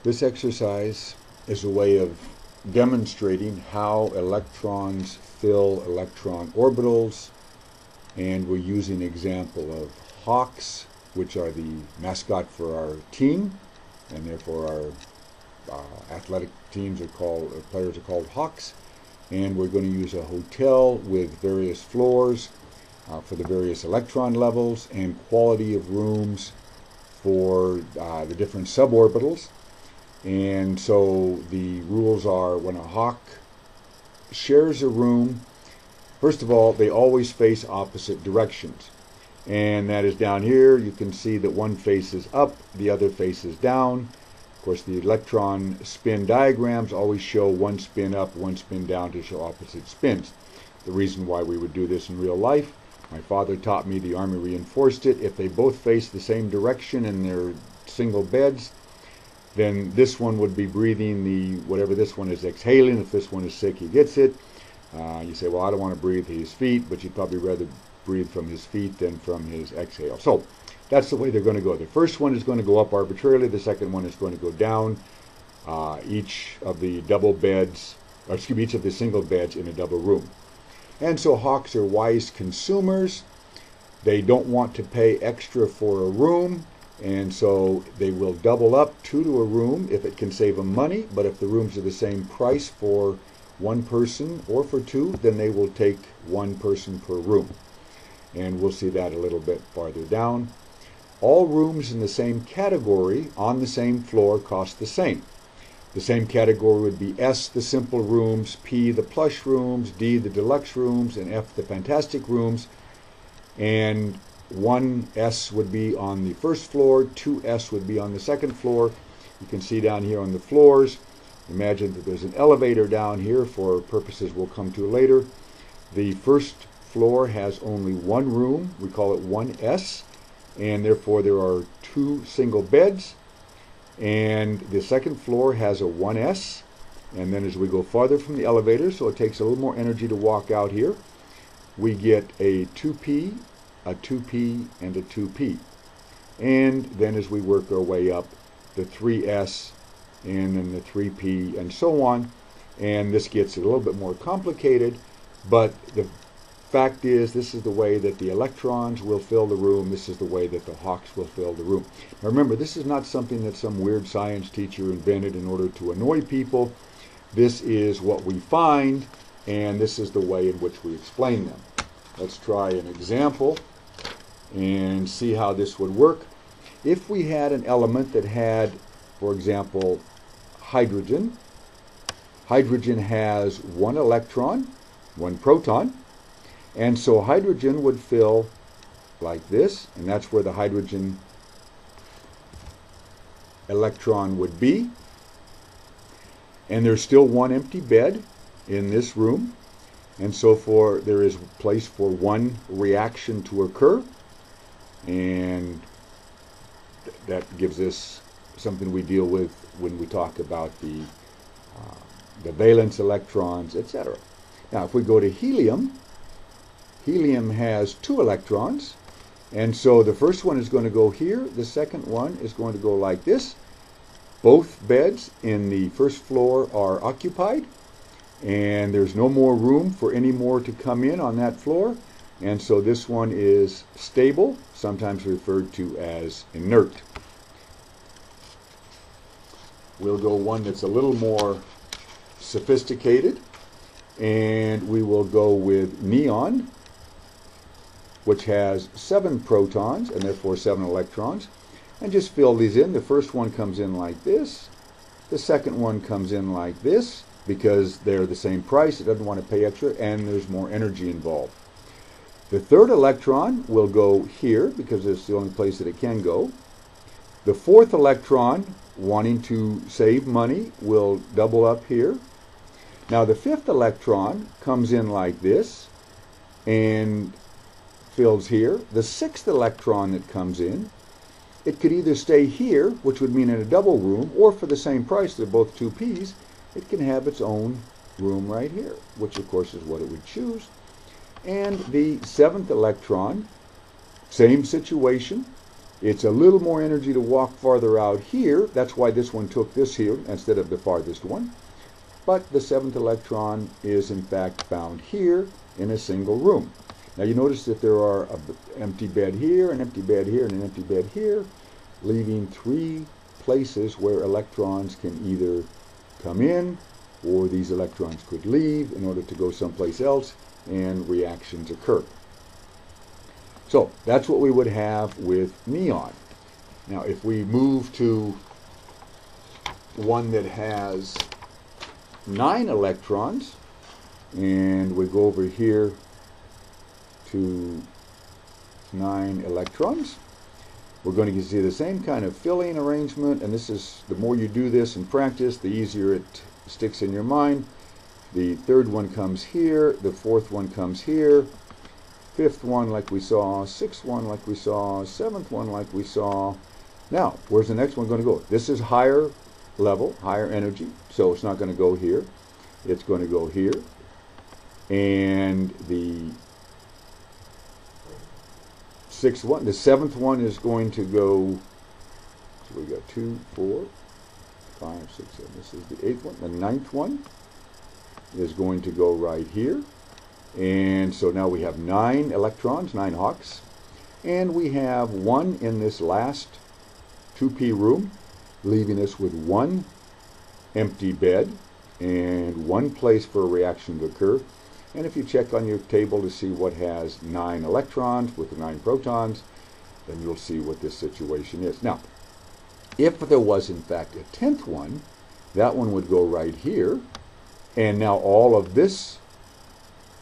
This exercise is a way of demonstrating how electrons fill electron orbitals, and we're using an example of hawks, which are the mascot for our team, and therefore our athletic teams are called, players are called hawks. And we're going to use a hotel with various floors for the various electron levels and quality of rooms for the different suborbitals. And so the rules are, when a hawk shares a room, first of all, they always face opposite directions. And that is down here. You can see that one faces up, the other faces down. Of course, the electron spin diagrams always show one spin up, one spin down to show opposite spins. The reason why we would do this in real life, my father taught me, the Army reinforced it. If they both face the same direction in their single beds, then this one would be breathing the, whatever this one is exhaling. If this one is sick, he gets it. You say, well, I don't want to breathe his feet, but you'd probably rather breathe from his feet than from his exhale. So that's the way they're going to go. The first one is going to go up arbitrarily. The second one is going to go down. Each of the double beds, or excuse me, each of the single beds in a double room. And so hawks are wise consumers. They don't want to pay extra for a room, and so they will double up 2 to a room if it can save them money. But if the rooms are the same price for one person or for 2, then they will take 1 person per room. And we'll see that a little bit farther down. All rooms in the same category on the same floor cost the same. The same category would be S, the simple rooms, P, the plush rooms, D, the deluxe rooms, and F, the fantastic rooms. And 1S would be on the first floor, 2S would be on the second floor. You can see down here on the floors, imagine that there's an elevator down here for purposes we'll come to later. The first floor has only 1 room, we call it 1S, and therefore there are 2 single beds. And the second floor has a 1S, and then as we go farther from the elevator, so it takes a little more energy to walk out here, we get a 2P, a 2P, and a 2P. And then as we work our way up, the 3S, and then the 3P, and so on. And this gets a little bit more complicated, but the fact is, this is the way that the electrons will fill the room. This is the way that the hawks will fill the room. Now remember, this is not something that some weird science teacher invented in order to annoy people. This is what we find, and this is the way in which we explain them. Let's try an example and see how this would work. If we had an element that had, for example, hydrogen. Hydrogen has 1 electron, 1 proton. And so hydrogen would fill like this, and that's where the hydrogen electron would be. And there's still 1 empty bed in this room. And so there is place for 1 reaction to occur. And that gives us something we deal with when we talk about the valence electrons, etc. Now if we go to helium, helium has 2 electrons, and so the first one is going to go here, the second one is going to go like this. Both beds in the first floor are occupied, and there's no more room for any more to come in on that floor, and so this one is stable, sometimes referred to as inert. We'll go one that's a little more sophisticated, and we will go with neon, which has 7 protons and therefore 7 electrons, and just fill these in. The first one comes in like this, the second one comes in like this, because they're the same price, it doesn't want to pay extra, and there's more energy involved. The third electron will go here, because it's the only place that it can go. The fourth electron, wanting to save money, will double up here. Now the fifth electron comes in like this, and fills here. The sixth electron that comes in, it could either stay here, which would mean in a double room, or for the same price, they're both 2Ps, it can have its own room right here, which of course is what it would choose. And the 7th electron, same situation, It's a little more energy to walk farther out here. That's why this one took this here instead of the farthest one. But the 7th electron is in fact found here in a single room. Now you notice that there are an empty bed here, an empty bed here, and an empty bed here, leaving 3 places where electrons can either come in or these electrons could leave in order to go someplace else and reactions occur. So that's what we would have with neon. Now if we move to one that has 9 electrons, and we go over here to 9 electrons, we're going to see the same kind of filling arrangement, and this is, the more you do this in practice, the easier it sticks in your mind. The 3rd one comes here, the 4th one comes here, 5th one like we saw, 6th one like we saw, 7th one like we saw. Now, where's the next one going to go? This is higher level, higher energy, so it's not going to go here. It's going to go here. And the 6th one, the 7th one is going to go, so we got 2, 4, 5, 6, 7. This is the 8th one. The 9th one is going to go right here. And so now we have 9 electrons, 9 Hawks, and we have 1 in this last 2p room, leaving us with 1 empty bed and 1 place for a reaction to occur. And if you check on your table to see what has 9 electrons with the 9 protons, then you'll see what this situation is. Now, if there was in fact a 10th one, that one would go right here, and now all of this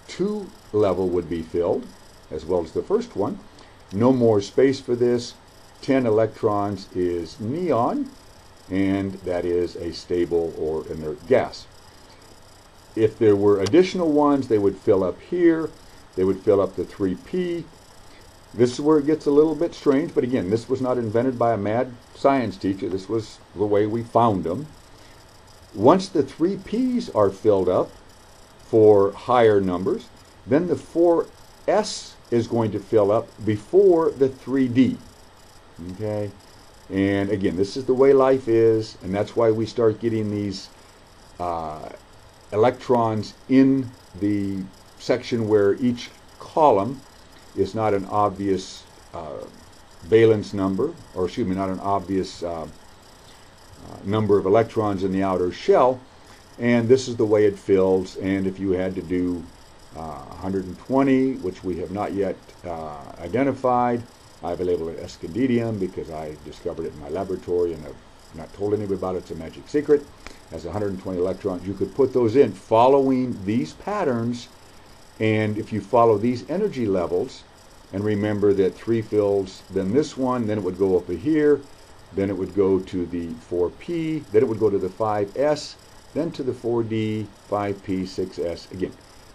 2 level would be filled, as well as the first one. No more space for this. 10 electrons is neon, and that is a stable or inert gas. If there were additional ones, they would fill up here. They would fill up the 3p. This is where it gets a little bit strange, but again, this was not invented by a mad science teacher. This was the way we found them. Once the 3p's are filled up for higher numbers, then the 4s is going to fill up before the 3d. Okay? And again, this is the way life is, and that's why we start getting these electrons in the section where each column is not an obvious valence number, or excuse me, not an obvious number of electrons in the outer shell. And this is the way it fills. And if you had to do 120, which we have not yet identified, I've labeled it escondidium because I discovered it in my laboratory and I've not told anybody about it. It's a magic secret. As 120 electrons, you could put those in following these patterns. And if you follow these energy levels, and remember that 3 fills, then this one, then it would go over here, then it would go to the 4p, then it would go to the 5s, then to the 4d, 5p, 6s. Again,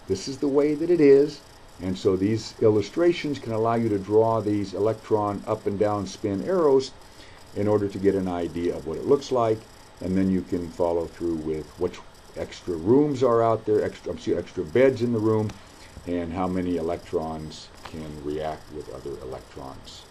this is the way that it is, and so these illustrations can allow you to draw these electron up and down spin arrows in order to get an idea of what it looks like, and then you can follow through with which extra rooms are out there, extra beds in the room, and how many electrons can react with other electrons.